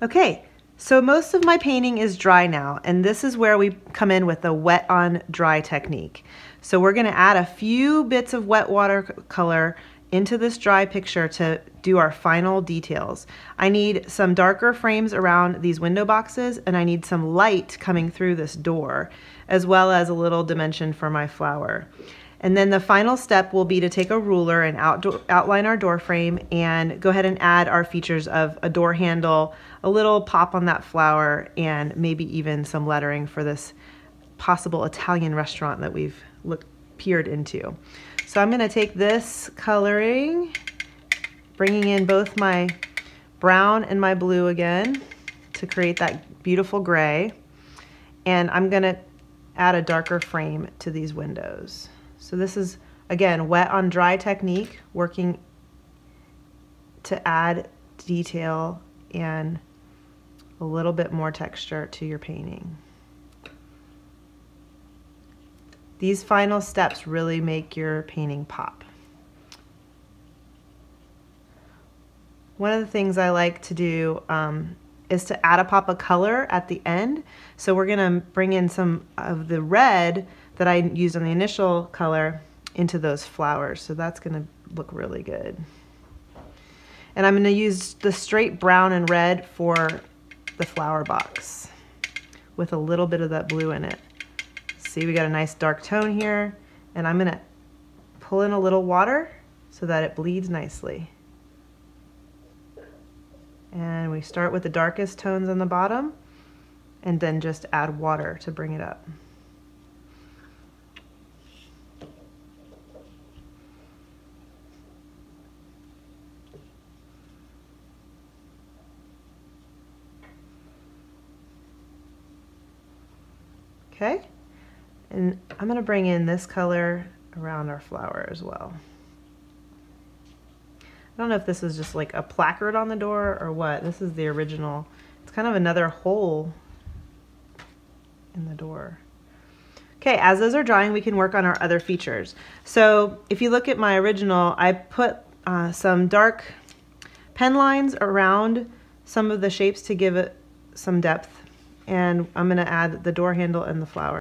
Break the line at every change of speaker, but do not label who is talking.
Okay, so most of my painting is dry now, and this is where we come in with the wet on dry technique. So we're going to add a few bits of wet watercolor into this dry picture to do our final details. I need some darker frames around these window boxes, and I need some light coming through this door, as well as a little dimension for my flower. And then the final step will be to take a ruler and outline our door frame and go ahead and add our features of a door handle, a little pop on that flower, and maybe even some lettering for this possible Italian restaurant that we've peered into. So I'm going to take this coloring, bringing in both my brown and my blue again to create that beautiful gray, and I'm going to add a darker frame to these windows. So this is, again, wet on dry technique, working to add detail and a little bit more texture to your painting. These final steps really make your painting pop. One of the things I like to do is to add a pop of color at the end. So we're going to bring in some of the red that I used on the initial color into those flowers. So that's going to look really good. And I'm going to use the straight brown and red for the flower box with a little bit of that blue in it. See, we got a nice dark tone here, and I'm going to pull in a little water so that it bleeds nicely. And we start with the darkest tones on the bottom and then just add water to bring it up. Okay, and I'm going to bring in this color around our flower as well. I don't know if this is just like a placard on the door or what. This is the original. It's kind of another hole in the door. Okay, as those are drying, we can work on our other features. So if you look at my original, I put some dark pen lines around some of the shapes to give it some depth. And I'm going to add the door handle and the flower.